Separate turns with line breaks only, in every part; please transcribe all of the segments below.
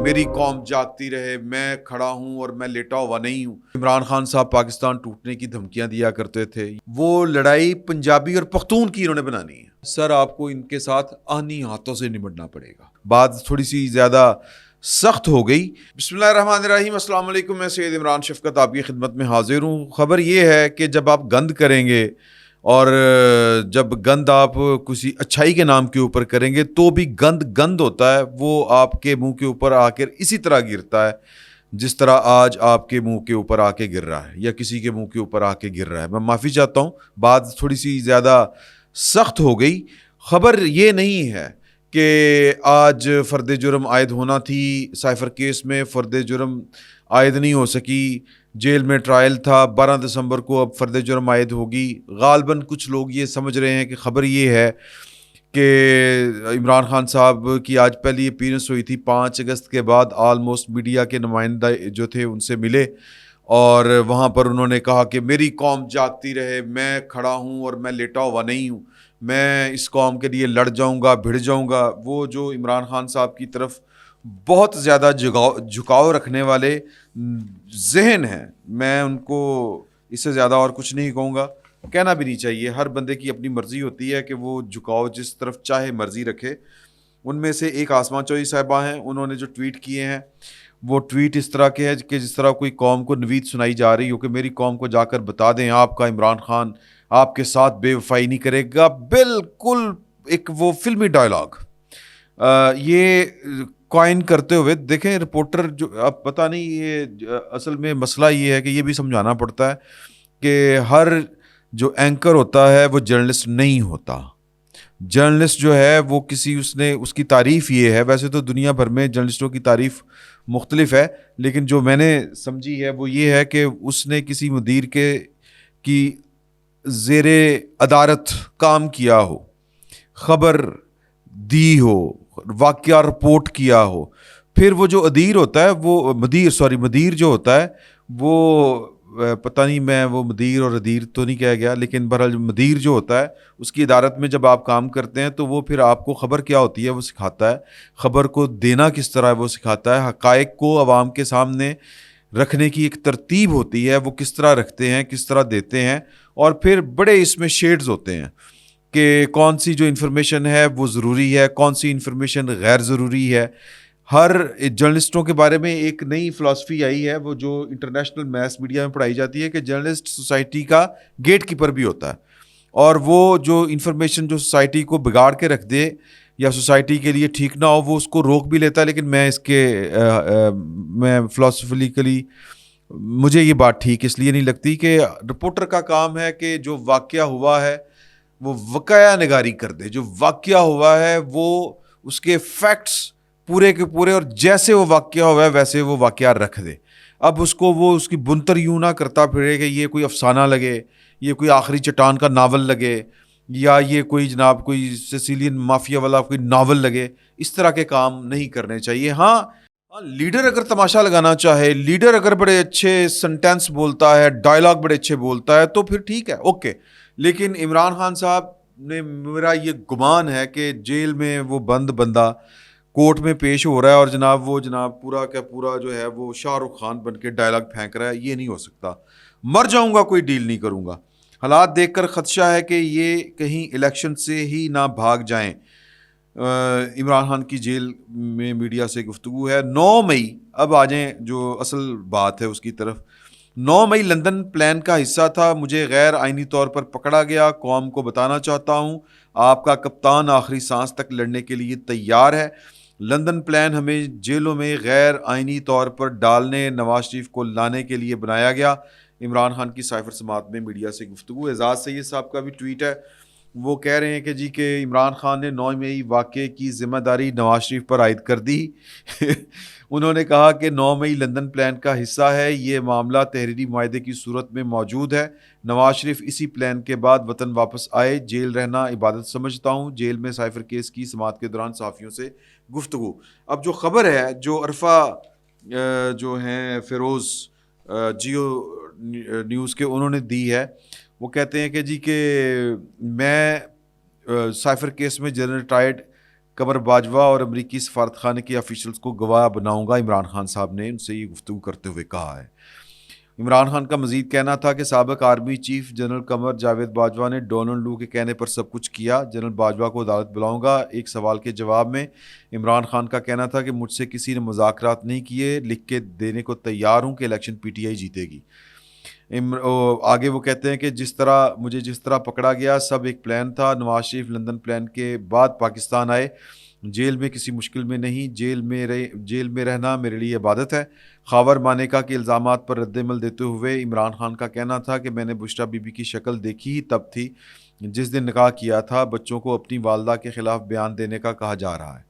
میری قوم جاگتی رہے، میں کھڑا ہوں اور میں لیٹا ہوا نہیں ہوں۔ عمران خان صاحب پاکستان ٹوٹنے کی دھمکیاں دیا کرتے تھے۔ وہ لڑائی پنجابی اور پختون کی انہوں نے بنانی ہے۔ سر آپ کو ان کے ساتھ آہنی ہاتھوں سے نمٹنا پڑے گا۔ بات تھوڑی سی زیادہ سخت ہو گئی۔ بسم اللہ الرحمن الرحیم۔ السلام علیکم، میں سید عمران شفقت آپ کی خدمت میں حاضر ہوں۔ خبر یہ ہے کہ جب آپ گند کریں گے اور جب گند آپ کسی اچھائی کے نام کے اوپر کریں گے تو بھی گند ہوتا ہے، وہ آپ کے منہ کے اوپر آ کر اسی طرح گرتا ہے جس طرح آج آپ کے منہ کے اوپر آ کے گر رہا ہے یا کسی کے منہ کے اوپر آ کے گر رہا ہے۔ میں معافی چاہتا ہوں، بات تھوڑی سی زیادہ سخت ہو گئی۔ خبر یہ نہیں ہے کہ آج فرد جرم عائد ہونا تھی، سائفر کیس میں فرد جرم عائد نہیں ہو سکی، جیل میں ٹرائل تھا، 12 دسمبر کو اب فرد جرم عائد ہوگی۔ غالباً کچھ لوگ یہ سمجھ رہے ہیں کہ خبر یہ ہے کہ عمران خان صاحب کی آج پہلی اپیرنس ہوئی تھی 5 اگست کے بعد، آلموسٹ میڈیا کے نمائندہ جو تھے ان سے ملے اور وہاں پر انہوں نے کہا کہ میری قوم جاگتی رہے، میں کھڑا ہوں اور میں لیٹا ہوا نہیں ہوں، میں اس قوم کے لیے لڑ جاؤں گا، بھڑ جاؤں گا۔ وہ جو عمران خان صاحب کی طرف بہت زیادہ جھکاؤ رکھنے والے ذہن ہیں، میں ان کو اس سے زیادہ اور کچھ نہیں کہوں گا، کہنا بھی نہیں چاہیے۔ ہر بندے کی اپنی مرضی ہوتی ہے کہ وہ جھکاؤ جس طرف چاہے مرضی رکھے۔ ان میں سے ایک آسمان چوئی صاحبہ ہیں، انہوں نے جو ٹویٹ کیے ہیں وہ ٹویٹ اس طرح کے ہے کہ جس طرح کوئی قوم کو نوید سنائی جا رہی ہو کہ میری قوم کو جا کر بتا دیں آپ کا عمران خان آپ کے ساتھ بے وفائی نہیں کرے گا۔ بالکل ایک وہ فلمی ڈائلاگ یہ کوائن کرتے ہوئے دیکھیں رپورٹر جو اب پتہ نہیں، یہ اصل میں مسئلہ یہ ہے کہ یہ بھی سمجھانا پڑتا ہے کہ ہر جو اینکر ہوتا ہے وہ جرنلسٹ نہیں ہوتا۔ جرنلسٹ جو ہے وہ اس کی تعریف یہ ہے، ویسے تو دنیا بھر میں جرنلسٹوں کی تعریف مختلف ہے، لیکن جو میں نے سمجھی ہے وہ یہ ہے کہ اس نے کسی مدیر کی زیر ادارت کام کیا ہو، خبر دی ہو، واقعہ رپورٹ کیا ہو، پھر وہ جو مدیر جو ہوتا ہے وہ پتہ نہیں، میں وہ مدیر اور ادیر تو نہیں کہہ گیا، لیکن بہرحال مدیر جو ہوتا ہے اس کی ادارت میں جب آپ کام کرتے ہیں تو وہ پھر آپ کو خبر کیا ہوتی ہے وہ سکھاتا ہے، خبر کو دینا کس طرح ہے وہ سکھاتا ہے، حقائق کو عوام کے سامنے رکھنے کی ایک ترتیب ہوتی ہے، وہ کس طرح رکھتے ہیں، کس طرح دیتے ہیں، اور پھر بڑے اس میں شیڈز ہوتے ہیں کہ کون سی جو انفارمیشن ہے وہ ضروری ہے، کون سی انفارمیشن غیر ضروری ہے۔ ہر جرنلسٹوں کے بارے میں ایک نئی فلسفی آئی ہے، وہ جو انٹرنیشنل میس میڈیا میں پڑھائی جاتی ہے کہ جرنلسٹ سوسائٹی کا گیٹ کیپر بھی ہوتا ہے، اور وہ جو انفارمیشن جو سوسائٹی کو بگاڑ کے رکھ دے یا سوسائٹی کے لیے ٹھیک نہ ہو وہ اس کو روک بھی لیتا ہے۔ لیکن میں فلسفیکلی مجھے یہ بات ٹھیک اس لیے نہیں لگتی کہ رپورٹر کا کام ہے کہ جو واقعہ ہوا ہے وہ وقایع نگاری کر دے، جو واقعہ ہوا ہے وہ اس کے فیکٹس پورے کے پورے اور جیسے وہ واقعہ ہوا ہے ویسے وہ واقعہ رکھ دے۔ اب وہ اس کی بنتر یوں نہ کرتا پھرے کہ یہ کوئی افسانہ لگے، یہ کوئی آخری چٹان کا ناول لگے، یا یہ کوئی جناب کوئی سیسیلین مافیا والا کوئی ناول لگے۔ اس طرح کے کام نہیں کرنے چاہیے۔ ہاں لیڈر اگر تماشا لگانا چاہے، لیڈر اگر بڑے اچھے سنٹینس بولتا ہے، ڈائلاگ بڑے اچھے بولتا ہے تو پھر ٹھیک ہے، اوکے۔ لیکن عمران خان صاحب نے، میرا یہ گمان ہے کہ جیل میں وہ بندہ کورٹ میں پیش ہو رہا ہے اور جناب پورا کا پورا جو ہے وہ شاہ رخ خان بن کے ڈائلاگ پھینک رہا ہے۔ یہ نہیں ہو سکتا، مر جاؤں گا کوئی ڈیل نہیں کروں گا۔ حالات دیکھ کر خدشہ ہے کہ یہ کہیں الیکشن سے ہی نہ بھاگ جائیں۔ عمران خان کی جیل میں میڈیا سے گفتگو ہے 9 مئی، اب آ جائیں جو اصل بات ہے اس کی طرف۔ 9 مئی لندن پلان کا حصہ تھا، مجھے غیر آئینی طور پر پکڑا گیا، قوم کو بتانا چاہتا ہوں آپ کا کپتان آخری سانس تک لڑنے کے لیے تیار ہے۔ لندن پلان ہمیں جیلوں میں غیر آئینی طور پر ڈالنے، نواز شریف کو لانے کے لیے بنایا گیا۔ عمران خان کی سائفر سماعت میں میڈیا سے گفتگو۔ اعزاز سید صاحب کا بھی ٹویٹ ہے، وہ کہہ رہے ہیں کہ جی کہ عمران خان نے 9 مئی واقعے کی ذمہ داری نواز شریف پر عائد کر دی۔ انہوں نے کہا کہ 9 مئی لندن پلان کا حصہ ہے، یہ معاملہ تحریری معاہدے کی صورت میں موجود ہے۔ نواز شریف اسی پلان کے بعد وطن واپس آئے، جیل رہنا عبادت سمجھتا ہوں۔ جیل میں سائفر کیس کی سماعت کے دوران صحافیوں سے گفتگو۔ اب جو خبر ہے جو عرفہ جو ہیں فیروز جیو نیوز کے انہوں نے دی ہے، وہ کہتے ہیں کہ جی کہ میں سائفر کیس میں جنرل قمر باجوہ اور امریکی سفارت خانے کے آفیشلز کو گواہ بناؤں گا، عمران خان صاحب نے ان سے یہ گفتگو کرتے ہوئے کہا ہے۔ عمران خان کا مزید کہنا تھا کہ سابق army chief general Qamar Javed Bajwa نے ڈونلڈ لو کے کہنے پر سب کچھ کیا۔ جنرل باجوہ کو عدالت بلاؤں گا۔ ایک سوال کے جواب میں عمران خان کا کہنا تھا کہ مجھ سے کسی نے مذاکرات نہیں کیے، لکھ کے دینے کو تیار ہوں کہ الیکشن پی ٹی آئی جیتے گی۔ آگے وہ کہتے ہیں کہ جس طرح پکڑا گیا سب ایک پلان تھا۔ نواز شریف لندن پلان کے بعد پاکستان آئے، جیل میں کسی مشکل میں نہیں، جیل میں رہنا میرے لیے عبادت ہے۔ خاور مانیکا کے الزامات پر رد عمل دیتے ہوئے عمران خان کا کہنا تھا کہ میں نے بشریٰ بی بی کی شکل دیکھی ہی تب تھی جس دن نکاح کیا تھا۔ بچوں کو اپنی والدہ کے خلاف بیان دینے کا کہا جا رہا ہے۔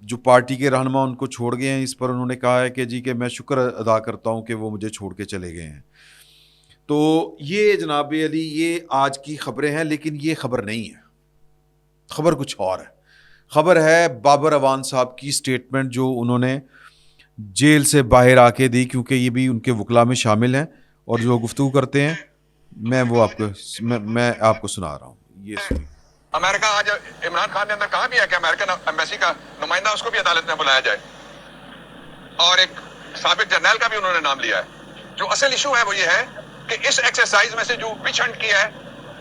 جو پارٹی کے رہنما ان کو چھوڑ گئے ہیں، اس پر انہوں نے کہا ہے کہ میں شکر ادا کرتا ہوں کہ وہ مجھے چھوڑ کے چلے گئے ہیں۔ تو یہ جناب علی یہ آج کی خبریں ہیں، لیکن یہ خبر نہیں ہے، خبر کچھ اور ہے۔ خبر ہے بابر اعوان صاحب کی سٹیٹمنٹ جو انہوں نے جیل سے باہر آ کے دی، کیونکہ یہ بھی ان کے وکلا میں شامل ہیں اور جو گفتگو کرتے ہیں میں آپ کو سنا رہا ہوں۔ یہ سنیں۔
امریکہ آج عمران خان نے اندر کہا بھی ہے کہ امریکن ایمبیسی کا نمائندہ اس کو بھی عدالت میں بلایا جائے، اور ایک سابق جرنیل کا بھی انہوں نے نام لیا ہے۔ جو اصل ایشو ہے وہ یہ ہے کہ اس ایکسرسائز میں سے جو وچ ہنٹ کیا ہے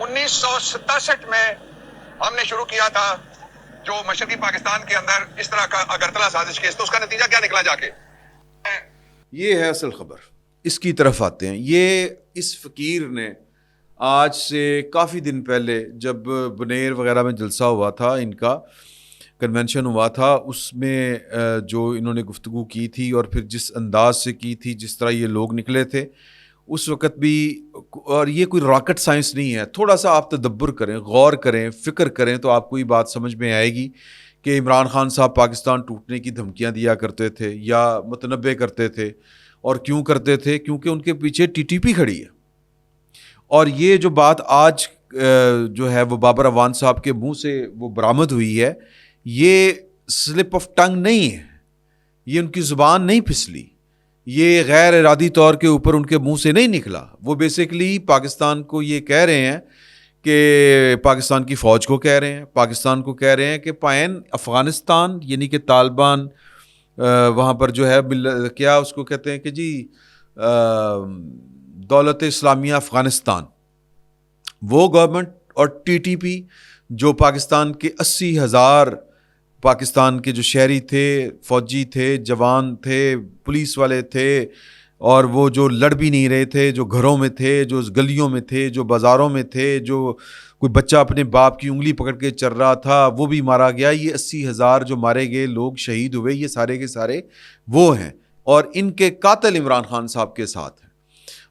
1967 میں ہم نے شروع کیا تھا، جو مشرقی پاکستان کے اندر اس طرح کا اگرتلا سازش کیس، تو اس کا نتیجہ کیا نکلا جا کے؟
یہ ہے اصل خبر، اس کی طرف آتے ہیں۔ یہ اس فقیر نے آج سے کافی دن پہلے جب بنیر وغیرہ میں جلسہ ہوا تھا، ان کا کنونشن ہوا تھا، اس میں جو انہوں نے گفتگو کی تھی اور پھر جس انداز سے کی تھی، جس طرح یہ لوگ نکلے تھے اس وقت بھی، اور یہ کوئی راکٹ سائنس نہیں ہے، تھوڑا سا آپ تدبر کریں، غور کریں، فکر کریں تو آپ کو یہ بات سمجھ میں آئے گی کہ عمران خان صاحب پاکستان ٹوٹنے کی دھمکیاں دیا کرتے تھے یا متنبع کرتے تھے، اور کیوں کرتے تھے؟ کیونکہ ان کے پیچھے ٹی ٹی پی کھڑی ہے۔ اور یہ جو بات آج جو ہے وہ بابر اعوان صاحب کے منہ سے وہ برآمد ہوئی ہے، یہ سلپ آف ٹنگ نہیں ہے، یہ ان کی زبان نہیں پھسلی، یہ غیر ارادی طور کے اوپر ان کے منہ سے نہیں نکلا۔ وہ بیسیکلی پاکستان کو یہ کہہ رہے ہیں کہ پاکستان کی فوج کو کہہ رہے ہیں، پاکستان کو کہہ رہے ہیں کہ پائن افغانستان، یعنی کہ طالبان وہاں پر جو ہے کیا اس کو کہتے ہیں کہ جی دولت اسلامیہ افغانستان، وہ گورنمنٹ، اور ٹی ٹی پی جو پاکستان کے 80,000 پاکستان کے جو شہری تھے، فوجی تھے، جوان تھے، پولیس والے تھے، اور وہ جو لڑ بھی نہیں رہے تھے، جو گھروں میں تھے، جو گلیوں میں تھے، جو بازاروں میں تھے، جو کوئی بچہ اپنے باپ کی انگلی پکڑ کے چل رہا تھا وہ بھی مارا گیا۔ یہ 80,000 جو مارے گئے لوگ شہید ہوئے، یہ سارے کے سارے وہ ہیں، اور ان کے قاتل عمران خان صاحب کے ساتھ ہیں،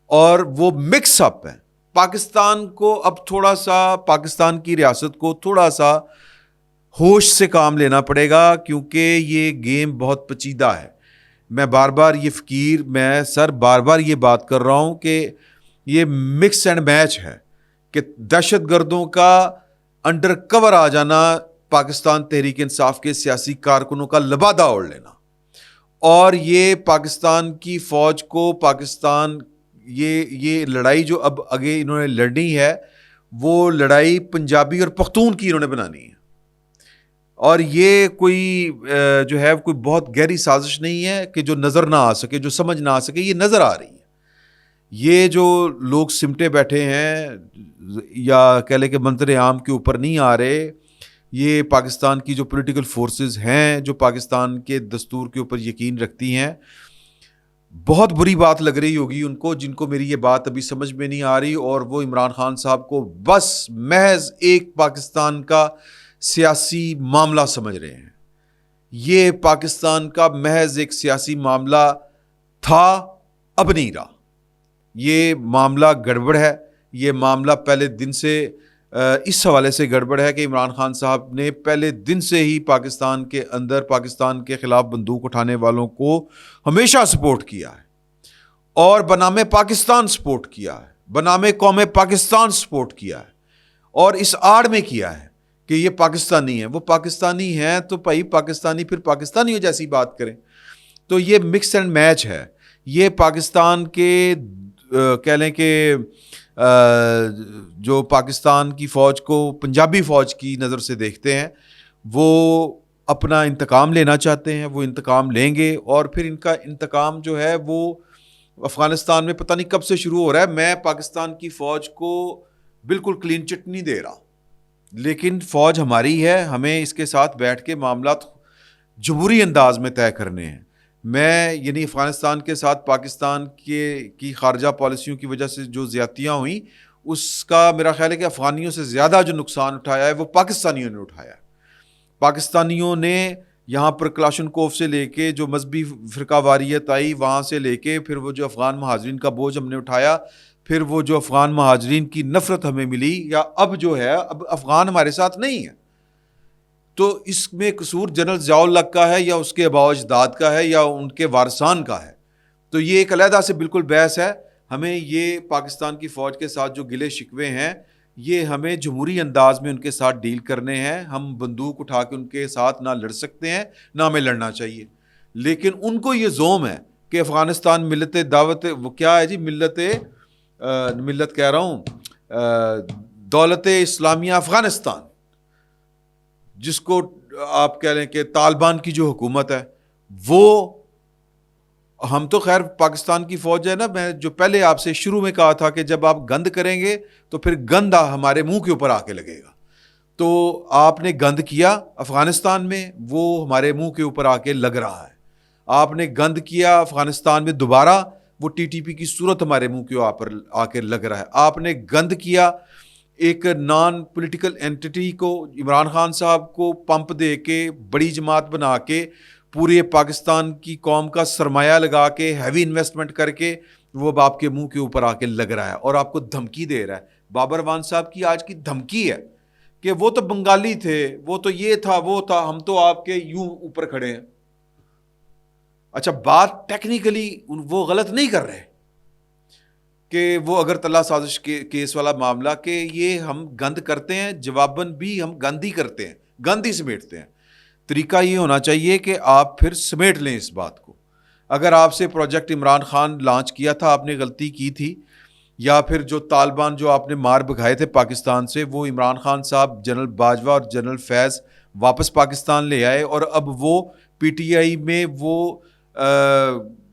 اور وہ مکس اپ ہے۔ پاکستان کو اب تھوڑا سا، پاکستان کی ریاست کو تھوڑا سا ہوش سے کام لینا پڑے گا، کیونکہ یہ گیم بہت پیچیدہ ہے۔ میں بار بار یہ بات کر رہا ہوں کہ یہ مکس اینڈ میچ ہے، کہ دہشت گردوں کا انڈر کور آ جانا، پاکستان تحریک انصاف کے سیاسی کارکنوں کا لبادہ اوڑھ لینا، اور یہ پاکستان کی فوج کو، پاکستان یہ لڑائی جو اب آگے انہوں نے لڑنی ہے، وہ لڑائی پنجابی اور پختون کی انہوں نے بنانی ہے، اور یہ کوئی جو ہے کوئی بہت گہری سازش نہیں ہے کہ جو نظر نہ آ سکے، جو سمجھ نہ آ سکے، یہ نظر آ رہی ہے۔ یہ جو لوگ سمٹے بیٹھے ہیں یا کہہ لیں کہ منظر عام کے اوپر نہیں آ رہے، یہ پاکستان کی جو پولیٹیکل فورسز ہیں جو پاکستان کے دستور کے اوپر یقین رکھتی ہیں، بہت بری بات لگ رہی ہوگی ان کو، جن کو میری یہ بات ابھی سمجھ میں نہیں آ رہی، اور وہ عمران خان صاحب کو بس محض ایک پاکستان کا سیاسی معاملہ سمجھ رہے ہیں۔ یہ پاکستان کا محض ایک سیاسی معاملہ تھا، اب نہیں رہا۔ یہ معاملہ گڑبڑ ہے، یہ معاملہ پہلے دن سے اس حوالے سے گڑبڑ ہے کہ عمران خان صاحب نے پہلے دن سے ہی پاکستان کے اندر پاکستان کے خلاف بندوق اٹھانے والوں کو ہمیشہ سپورٹ کیا ہے، اور بنام پاکستان سپورٹ کیا ہے، بنام قوم پاکستان سپورٹ کیا ہے، اور اس آڑ میں کیا ہے کہ یہ پاکستانی ہیں۔ وہ پاکستانی ہیں تو بھائی پاکستانی پھر پاکستانیوں جیسی بات کریں۔ تو یہ مکس اینڈ میچ ہے، یہ پاکستان کے کہہ لیں کہ جو پاکستان کی فوج کو پنجابی فوج کی نظر سے دیکھتے ہیں وہ اپنا انتقام لینا چاہتے ہیں. وہ انتقام لیں گے اور پھر ان کا انتقام جو ہے وہ افغانستان میں پتہ نہیں کب سے شروع ہو رہا ہے. میں پاکستان کی فوج کو بالکل کلین چٹ نہیں دے رہا, لیکن فوج ہماری ہے, ہمیں اس کے ساتھ بیٹھ کے معاملات جمہوری انداز میں طے کرنے ہیں. میں یعنی افغانستان کے ساتھ پاکستان کی خارجہ پالیسیوں کی وجہ سے جو زیادتیاں ہوئیں اس کا میرا خیال ہے کہ افغانیوں سے زیادہ جو نقصان اٹھایا ہے وہ پاکستانیوں نے اٹھایا ہے. پاکستانیوں نے یہاں پر کلاشن کوف سے لے کے جو مذہبی فرقہ واریت آئی وہاں سے لے کے پھر وہ جو افغان مہاجرین کا بوجھ ہم نے اٹھایا, پھر وہ جو افغان مہاجرین کی نفرت ہمیں ملی, یا اب جو ہے اب افغان ہمارے ساتھ نہیں ہے. تو اس میں قصور جنرل ضیاء الحق کا ہے یا اس کے آباء و اجداد کا ہے یا ان کے وارثان کا ہے, تو یہ ایک علیحدہ سے بالکل بحث ہے. ہمیں یہ پاکستان کی فوج کے ساتھ جو گلے شکوے ہیں یہ ہمیں جمہوری انداز میں ان کے ساتھ ڈیل کرنے ہیں. ہم بندوق اٹھا کے ان کے ساتھ نہ لڑ سکتے ہیں نہ ہمیں لڑنا چاہیے, لیکن ان کو یہ زوم ہے کہ افغانستان ملت دعوت وہ کیا ہے جی ملت کہہ رہا ہوں دولت اسلامیہ افغانستان, جس کو آپ کہہ لیں کہ طالبان کی جو حکومت ہے وہ, ہم تو خیر پاکستان کی فوج ہے نا, میں جو پہلے آپ سے شروع میں کہا تھا کہ جب آپ گند کریں گے تو پھر گند ہمارے منہ کے اوپر آ کے لگے گا. تو آپ نے گند کیا افغانستان میں, وہ ہمارے منہ کے اوپر آ کے لگ رہا ہے. آپ نے گند کیا افغانستان میں دوبارہ, وہ ٹی ٹی پی کی صورت ہمارے منہ کے اوپر آ کے لگ رہا ہے. آپ نے گند کیا ایک نان پولیٹیکل اینٹی کو, عمران خان صاحب کو پمپ دے کے بڑی جماعت بنا کے پورے پاکستان کی قوم کا سرمایہ لگا کے ہیوی انویسٹمنٹ کر کے وہ اب آپ کے منہ کے اوپر آ کے لگ رہا ہے اور آپ کو دھمکی دے رہا ہے. بابر وان صاحب کی آج کی دھمکی ہے کہ وہ تو بنگالی تھے, وہ تو یہ تھا وہ تھا, ہم تو آپ کے یوں اوپر کھڑے ہیں. اچھا بات ٹیکنیکلی وہ غلط نہیں کر رہے کہ وہ اگر تلا سازش کے کیس والا معاملہ کہ یہ ہم گند کرتے ہیں, جواباً بھی ہم گند ہی کرتے ہیں, گند ہی سمیٹتے ہیں. طریقہ یہ ہونا چاہیے کہ آپ پھر سمیٹ لیں اس بات کو. اگر آپ سے پروجیکٹ عمران خان لانچ کیا تھا آپ نے غلطی کی تھی, یا پھر جو طالبان جو آپ نے مار بگھائے تھے پاکستان سے وہ عمران خان صاحب جنرل باجوہ اور جنرل فیض واپس پاکستان لے آئے اور اب وہ پی ٹی آئی میں وہ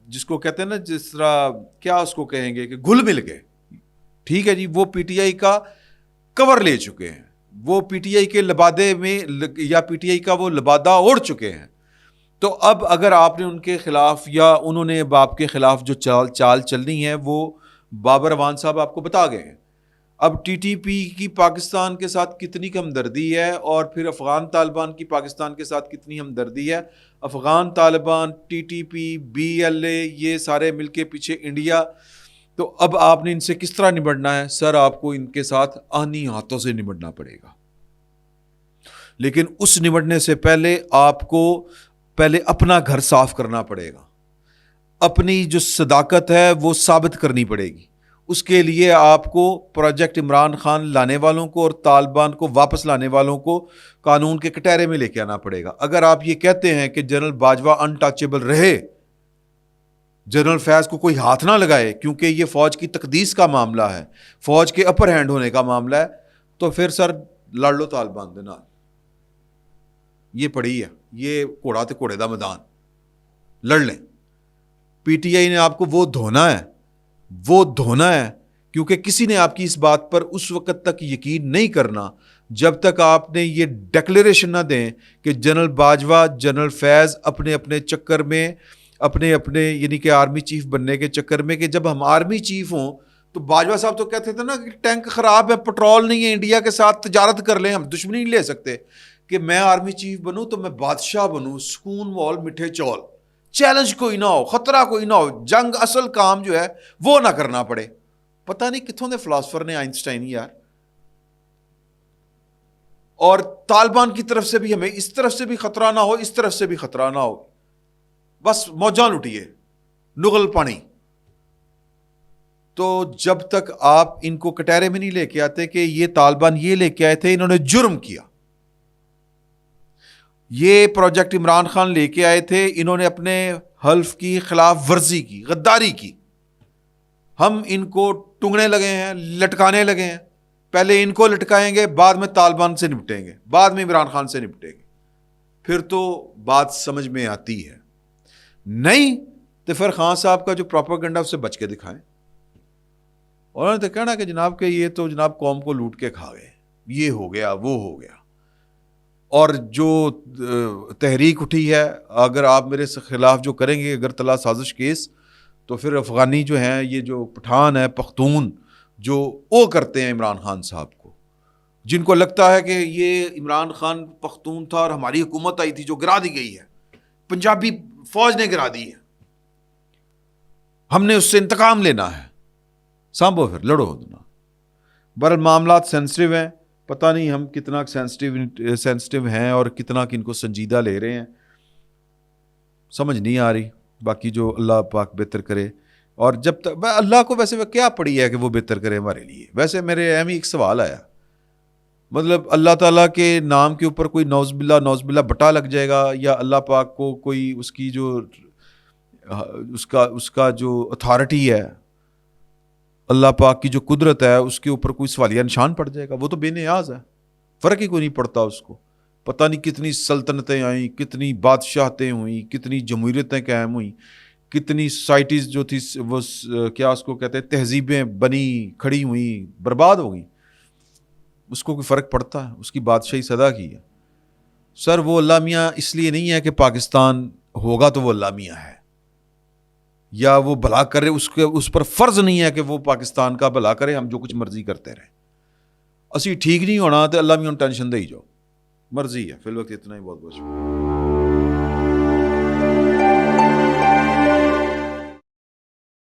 جس کو کہتے ہیں نا, جس طرح کیا اس کو کہیں گے کہ گھل مل گئے, ٹھیک ہے جی, وہ پی ٹی آئی کا کور لے چکے ہیں, وہ پی ٹی آئی کے لبادے میں یا پی ٹی آئی کا وہ لبادہ اوڑھ چکے ہیں. تو اب اگر آپ نے ان کے خلاف یا انہوں نے اب آپ کے خلاف جو چال چلنی ہے وہ بابر وان صاحب آپ کو بتا گئے ہیں. اب ٹی ٹی پی کی پاکستان کے ساتھ کتنی ہمدردی ہے اور پھر افغان طالبان کی پاکستان کے ساتھ کتنی ہمدردی ہے. Afghan Taliban, T T P, B L A, یہ سارے مل کے پیچھے انڈیا. تو اب آپ نے ان سے کس طرح نمٹنا ہے سر؟ آپ کو ان کے ساتھ آہنی ہاتھوں سے نمٹنا پڑے گا, لیکن اس نمٹنے سے پہلے آپ کو پہلے اپنا گھر صاف کرنا پڑے گا, اپنی جو صداقت ہے وہ ثابت کرنی پڑے گی. اس کے لیے آپ کو پروجیکٹ عمران خان لانے والوں کو اور طالبان کو واپس لانے والوں کو قانون کے کٹہرے میں لے کے آنا پڑے گا. اگر آپ یہ کہتے ہیں کہ جنرل باجوہ انٹچیبل رہے, جنرل فیض کو کوئی ہاتھ نہ لگائے کیونکہ یہ فوج کی تقدیس کا معاملہ ہے, فوج کے اپر ہینڈ ہونے کا معاملہ ہے, تو پھر سر لڑ لو طالبان دے نال. یہ پڑی ہے, یہ کوڑا تے کوڑے دا میدان, لڑ لیں. پی ٹی آئی نے آپ کو وہ دھونا ہے کیونکہ کسی نے آپ کی اس بات پر اس وقت تک یقین نہیں کرنا جب تک آپ نے یہ ڈکلیریشن نہ دیں کہ جنرل باجوہ, جنرل فیض اپنے اپنے چکر میں اپنے یعنی کہ آرمی چیف بننے کے چکر میں, کہ جب ہم آرمی چیف ہوں تو باجوہ صاحب تو کہتے تھے نا کہ ٹینک خراب ہے, پٹرول نہیں ہے, انڈیا کے ساتھ تجارت کر لیں, ہم دشمنی نہیں لے سکتے. کہ میں آرمی چیف بنوں تو میں بادشاہ بنوں, سکون مول میٹھے چول, چیلنج کوئی نہ ہو, خطرہ کوئی نہ ہو, جنگ اصل کام جو ہے وہ نہ کرنا پڑے. پتہ نہیں کتوں دے فلاسفر نے آئنسٹائن یار. اور طالبان کی طرف سے بھی ہمیں اس طرف سے بھی خطرہ نہ ہو, اس طرف سے بھی خطرہ نہ ہو, بس موجاں لٹیے نغل پانی. تو جب تک آپ ان کو کٹہرے میں نہیں لے کے آتے کہ یہ طالبان یہ لے کے آئے تھے, انہوں نے جرم کیا, یہ پروجیکٹ عمران خان لے کے آئے تھے, انہوں نے اپنے حلف کی خلاف ورزی کی, غداری کی, ہم ان کو ٹنگنے لگے ہیں, لٹکانے لگے ہیں. پہلے ان کو لٹکائیں گے, بعد میں طالبان سے نپٹیں گے, بعد میں عمران خان سے نپٹیں گے. پھر تو بات سمجھ میں آتی ہے. نہیں تو پھر خان صاحب کا جو پروپیگنڈا اس سے بچ کے دکھائیں. اور انہوں نے تو کہنا کہ جناب کہ یہ تو جناب قوم کو لوٹ کے کھا گئے, یہ ہو گیا وہ ہو گیا. اور جو تحریک اٹھی ہے, اگر آپ میرے خلاف جو کریں گے اگر تلا سازش کیس, تو پھر افغانی جو ہیں, یہ جو پٹھان ہے پختون, جو وہ کرتے ہیں عمران خان صاحب کو, جن کو لگتا ہے کہ یہ عمران خان پختون تھا اور ہماری حکومت آئی تھی جو گرا دی گئی ہے, پنجابی فوج نے گرا دی ہے, ہم نے اس سے انتقام لینا ہے. سانبھو پھر لڑو ہونا. بہرحال معاملات سینسٹیو ہیں, پتہ نہیں ہم کتنا سینسٹیو ہیں اور کتنا ان کو سنجیدہ لے رہے ہیں, سمجھ نہیں آ رہی. باقی جو اللہ پاک بہتر کرے. اور جب تک اللہ کو ویسے کیا پڑی ہے کہ وہ بہتر کرے ہمارے لیے. ویسے میرے اہم ایک سوال آیا, مطلب اللہ تعالیٰ کے نام کے اوپر کوئی نوز باللہ بٹا لگ جائے گا, یا اللہ پاک کو کوئی اس کی جو اس کا جو اتھارٹی ہے, اللہ پاک کی جو قدرت ہے, اس کے اوپر کوئی سوالیہ نشان پڑ جائے گا. وہ تو بے نیاز ہے, فرق ہی کوئی نہیں پڑتا اس کو. پتہ نہیں کتنی سلطنتیں آئیں, کتنی بادشاہتیں ہوئیں, کتنی جمہوریتیں قائم ہوئیں, کتنی سوسائٹیز جو تھی وہ کیا اس کو کہتے ہیں تہذیبیں بنی کھڑی ہوئیں, برباد ہو گئیں. اس کو کوئی فرق پڑتا ہے؟ اس کی بادشاہی صدا کی ہے. سر وہ اللہ میاں اس لیے نہیں ہے کہ پاکستان ہوگا تو وہ اللہ میاں ہے, یا وہ بھلا کرے, اس پر فرض نہیں ہے کہ وہ پاکستان کا بھلا کرے, ہم جو کچھ مرضی کرتے رہیں. اسی ٹھیک نہیں ہونا تو اللہ میاں ٹینشن دے ہی جاؤ, مرضی ہے. فی الوقت اتنا ہی, بہت بہت شکریہ.